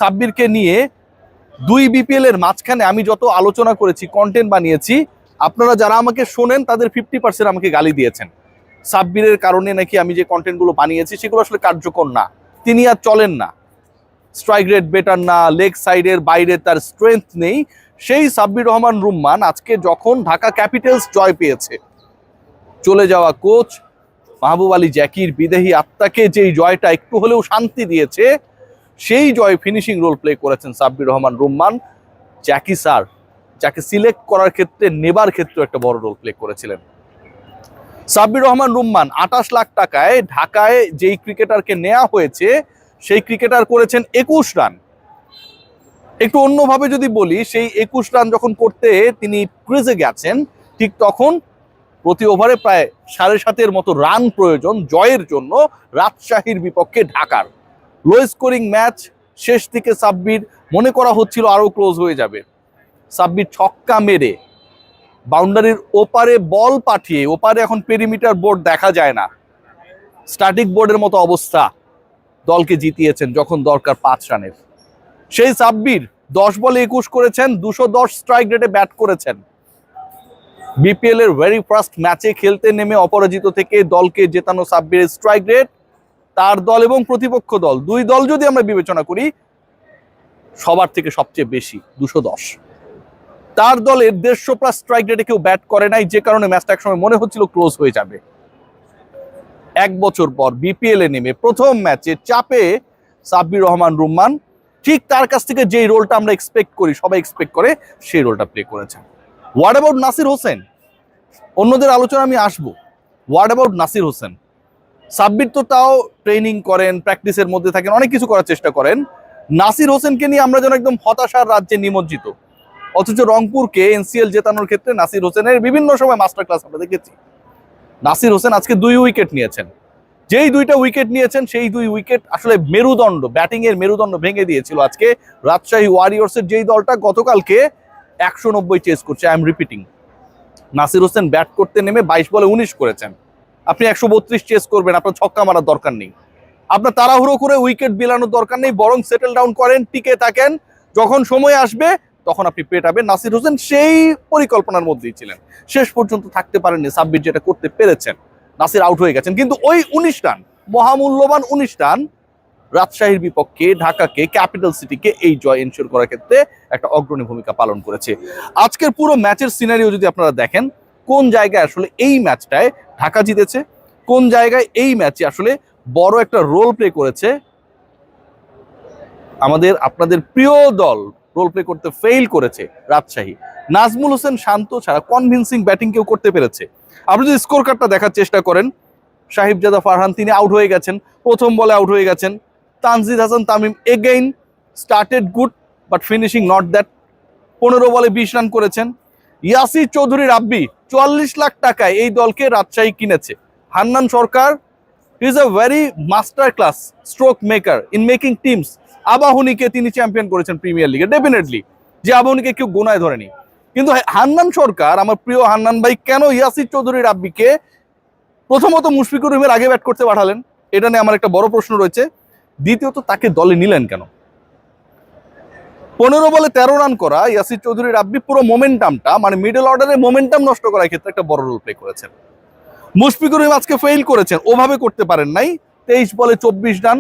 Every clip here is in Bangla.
সাব্বিরকে নিয়ে দুই বিপিএল এর মাঝখানে আমি যত আলোচনা করেছি, কন্টেন্ট বানিয়েছি, আপনারা যারা আমাকে শোনেন তাদের 50% আমাকে গালি দিয়েছেন। সাব্বিরের কারণে নাকি আমি যে কন্টেন্টগুলো বানিয়েছি সেগুলো আসলে কার্যকর না, তিনি আর চলেন না, স্ট্রাইক রেট বেটার না, লেগ সাইডের বাইরে তার স্ট্রেংথ নেই। সেই সাব্বির রহমান রুম্মান আজকে যখন ঢাকা ক্যাপিটালস জয় পেয়েছে, চলে যাওয়া কোচ মাহবুব আলী জ্যাকির বিদেহী আত্মাকে যেই জয়টা একটু হলেও শান্তি দিয়েছে, সেই জয় ফিনিশিং রোল প্লে করেছেন সাব্বির রহমান রুম্মান। জ্যাকি স্যার যাকে সিলেক্ট করার ক্ষেত্রে, নেবার ক্ষেত্রে একটা বড় রোল প্লে করেছিলেন। সাব্বির রহমান রুম্মান 28 লাখ টাকায় ঢাকায় যেই ক্রিকেটারকে নেওয়া হয়েছে, সেই ক্রিকেটার করেছেন 21 রান। একটু অন্যভাবে যদি বলি, সেই 21 রান যখন করতে তিনি ক্রিজে গেছেন, ঠিক তখন প্রতি ওভারে প্রায় 7.5 মতো রান প্রয়োজন জয়ের জন্য রাজশাহীর বিপক্ষে ঢাকার। লো স্কোরিং ম্যাচ, শেষ দিকে সাব্বির মনে করা হচ্ছিল আরো ক্লোজ হয়ে যাবে। সাব্বির ছক্কা মেরে বাউন্ডারির ওপারে বল পাঠিয়ে, ওপারে এখন পেরিমিটার বোর্ড দেখা যায় না, স্ট্যাটিক বোর্ডের মতো অবস্থা, দলকে জিতিয়েছেন যখন দরকার 5 রানের। সেই সাব্বির 10 বলে 21 করেছেন, 210 স্ট্রাইক রেটে ব্যাট করেছেন। বিপিএল এর ভেরি ফার্স্ট ম্যাচে খেলতে নেমে অপরাজিত থেকে দলকে জেতানো সাব্বিরের স্ট্রাইক রেট, তার দল এবং প্রতিপক্ষ দল, দুই দল যদি আমরা বিবেচনা করি, সবার থেকে সবচেয়ে বেশি 210। তার দলের 150+ স্ট্রাইক রেটে কেউ ব্যাট করে নাই, যে কারণে ম্যাচটা একসময় মনে হচ্ছিল ক্লোজ হয়ে যাবে। 1 বছর পর বিপিএল এ নেমে প্রথম ম্যাচে চাপে সাব্বির রহমান রুম্মান ঠিক তার কাছ থেকে যেই রোলটা আমরা এক্সপেক্ট করি, সবাই এক্সপেক্ট করে, সেই রোলটা প্লে করেছেন। What about Nasir Hossain? অন্যদের আলোচনা আমি আসবো। What about Nasir Hossain? সাব্বির তো তাও ট্রেনিং করেন, প্র্যাকটিসের মধ্যে থাকেন, অনেক কিছু করার চেষ্টা করেন। নাসির হোসেনকে নিয়ে আমরা যেন একদম হতাশার রাজ্যে নিমজ্জিত, অথচ রংপুরকে এনসিএল জেতানোর ক্ষেত্রে নাসির হোসেনের বিভিন্ন সময় মাস্টার ক্লাস আমরা দেখেছি। নাসির হোসেন আজকে 2 উইকেট নিয়েছেন। যেই 2টা উইকেট নিয়েছেন, সেই 2 উইকেট আসলে মেরুদণ্ড, ব্যাটিং এর মেরুদণ্ড ভেঙে দিয়েছিল আজকে রাজশাহী ওয়ারিয়র্সের, যেই দলটা গতকালকে 190 চেস করছে। I am repeating, Nasir Hossain bat করতে নেমে 22 বলে 19 করেছেন। আপনি 132 চেস করবেন, আপনার ছক্কা মারার দরকার নেই, আপনার তাড়াহুড়ো করে উইকেট বিলানোর দরকার নেই, বরং সেটেল ডাউন করেন, টিকে থাকেন, যখন সময় আসবে তখন আপনি পেটাবেন। নাসির হোসেন সেই পরিকল্পনার মধ্যেই ছিলেন, শেষ পর্যন্ত থাকতে পারেননি। সাব্বির যেটা করতে পেরেছেন, নাসির আউট হয়ে গেছেন, কিন্তু ওই 19 রান, মহামূল্যবান 19 রান রাজশাহীর বিপক্ষে ঢাকাকে, ক্যাপিটাল সিটিকে এই জয় এনশিওর করার ক্ষেত্রে একটা অগ্রণী ভূমিকা পালন করেছে। আজকের পুরো ম্যাচের সিনারিও যদি আপনারা দেখেন, কোন জায়গায় আসলে এই ম্যাচটায় ঢাকা জিতেছে, কোন জায়গায় এই ম্যাচে আসলে বড় একটা রোল প্লে করেছে আমাদের আপনাদের প্রিয় দল, রোল প্লে করতে ফেইল করেছে রাজশাহী। নাজমুল হোসেন শান্ত ছাড়া কনভিন্সিং ব্যাটিং কেউ করতে পেরেছে? আপনি যদি স্কোর কার্ডটা দেখার চেষ্টা করেন, সাহিবজাদা ফারহান তিনি আউট হয়ে গেছেন, প্রথম বলে আউট হয়ে গেছেন। Tanzid Hasan Tamim again started good but finishing not that, 15 বলে 20 রান করেছেন। ইয়াসির চৌধুরী রাব্বি 44 লাখ টাকায় এই দলকে রাজশাহী কিনেছে। Hannan Sarkar is a very master class stroke maker in making teams. আবাহনীকে তিনি চ্যাম্পিয়ন করেছেন প্রিমিয়ার লিগে, ডেফিনেটলি, যে আবাহনীকে কেউ গোনায় ধরেনি। কিন্তু হান্নান সরকার, আমার প্রিয় হান্নান ভাই, কেন ইয়াসির চৌধুরী রাব্বিকে প্রথমত মুশফিকুর রহিমের আগে ব্যাট করতে পাঠালেন? এটা নিয়ে আমার একটা বড় প্রশ্ন রয়েছে। দ্বিতীয়ত, তাকে দলে নিলেন কেন? 15 বলে 13 রান করা ইয়াসির চৌধুরী রাব্বি পুরো মোমেন্টামটা, মানে মিডল অর্ডারের মোমেন্টাম নষ্ট করার ক্ষেত্রে একটা বড় রোল প্লে করেছেন। মুশফিকুর রহিম আজকে ফেইল করেছেন, ওভাবে করতে পারেন নাই। 23 বলে 24 run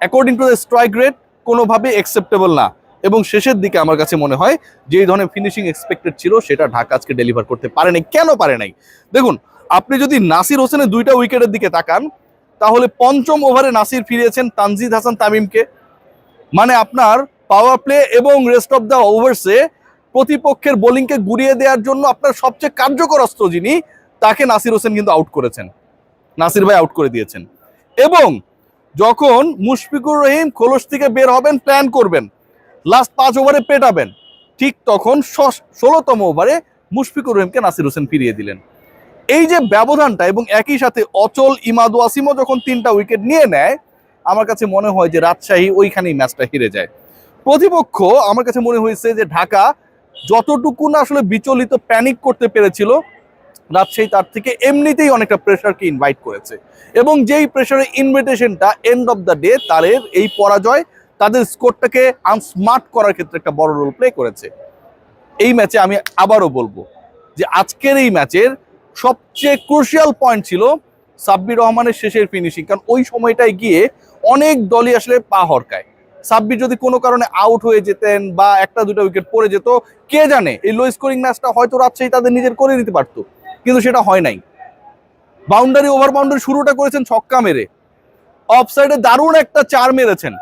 according to the strike rate কোনোভাবে অ্যাকসেপ্টেবল না। এবং শেষের দিকে আমার কাছে মনে হয় যে এই ধরনের ফিনিশিং এক্সপেক্টেড ছিল, সেটা ঢাকা আজকে ডেলিভার করতে পারে নাই। কেন পারে নাই? দেখুন, আপনি যদি নাসির হোসেনের 2টা উইকেটের দিকে তাকান, তাহলে 5ম ওভারে নাসির ফিরিয়েছেন তানজিদ হাসান তামিমকে, মানে আপনার পাওয়ার প্লে এবং রেস্ট অফ দ্য ওভার্সে প্রতিপক্ষের বোলিংকে গুড়িয়ে দেওয়ার জন্য আপনার সবচেয়ে কার্যকর অস্ত্র যিনি, তাকে নাসির হোসেন কিন্তু আউট করেছেন, নাসির ভাই আউট করে দিয়েছেন। এবং যখন মুশফিকুর রহিম খোলস থেকে বের হবেন, প্ল্যান করবেন, লাস্ট 5 ওভারে পেটাবেন, ঠিক তখন 16তম ওভারে মুশফিকুর রহিমকে নাসির হোসেন ফিরিয়ে দিলেন। এই যে ব্যবধানটা, এবং একই সাথে অচল ইমাদ ওয়াসিমও যখন 3টা উইকেট নিয়ে নেয়, আমার কাছে মনে হয় যে রাজশাহী ওইখানেই ম্যাচটা হেরে যায়। প্রতিপক্ষ, আমার কাছে মনে হয়েছে যে ঢাকা যতটুকু না আসলে বিচলিত, প্যানিক করতে পেরেছিল, রাজশাহী তার থেকে এমনিতেই অনেকটা প্রেশারকে ইনভাইট করেছে। এবং যেই প্রেশারের ইনভিটেশনটা এন্ড অফ দ্য ডে, তারের এই পরাজয় তাদের স্কোরটাকে আনস্মার্ট করার ক্ষেত্রে একটা বড় রোল প্লে করেছে। এই ম্যাচে আমি আবারও বলবো যে আজকের এই ম্যাচের সবচেয়ে ক্রুশিয়াল পয়েন্ট ছিল সাব্বির রহমানের শেষের ফিনিশিং, কারণ ওই সময়টায় গিয়ে অনেক দলই আসলে পা হরকায়। সাব্বির যদি কোনো কারণে আউট হয়ে যেতেন বা একটা দুটো উইকেট পড়ে যেত, কে জানে এই লো স্কোরিং ম্যাচটা হয়তো রাজশাহী তাদের নিজের করে নিতে পারতো, কিন্তু সেটা হয় নাই। বাউন্ডারি ওভার বাউন্ডারি শুরুটা করেছেন ছক্কা মেরে, অফ সাইডে দারুণ একটা 4 মেরেছেন,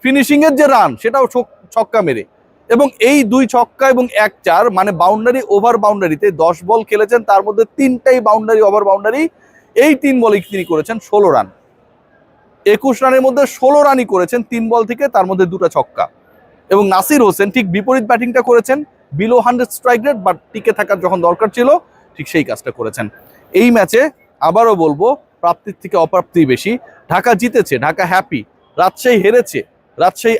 ফিনিশিং এর যে রান সেটাও ছক্কা মেরে, এবং এই 2 ছক্কা এবং 1 4 মানে বাউন্ডারি ওভার বাউন্ডারিতে 10 বল খেলেছেন, তার মধ্যে 3টাই বাউন্ডারি ওভার বাউন্ডারি। এই 3 বলে তিনি করেছেন 16 রান, 21 রানের মধ্যে 16 রানই করেছেন 3 বল থেকে, তার মধ্যে 2টা ছক্কা। এবং নাসির হোসেন ঠিক বিপরীত ব্যাটিংটা করেছেন, বিলো 100 স্ট্রাইক রেট, বাট টিকে থাকার যখন দরকার ছিল ঠিক সেই কাজটা করেছেন। এই ম্যাচে আবারও বলবো প্রাপ্তির থেকে অপ্রাপ্তি বেশি। ঢাকা জিতেছে, ঢাকা হ্যাপি, রাজশাহী হেরেছে, রাজশাহী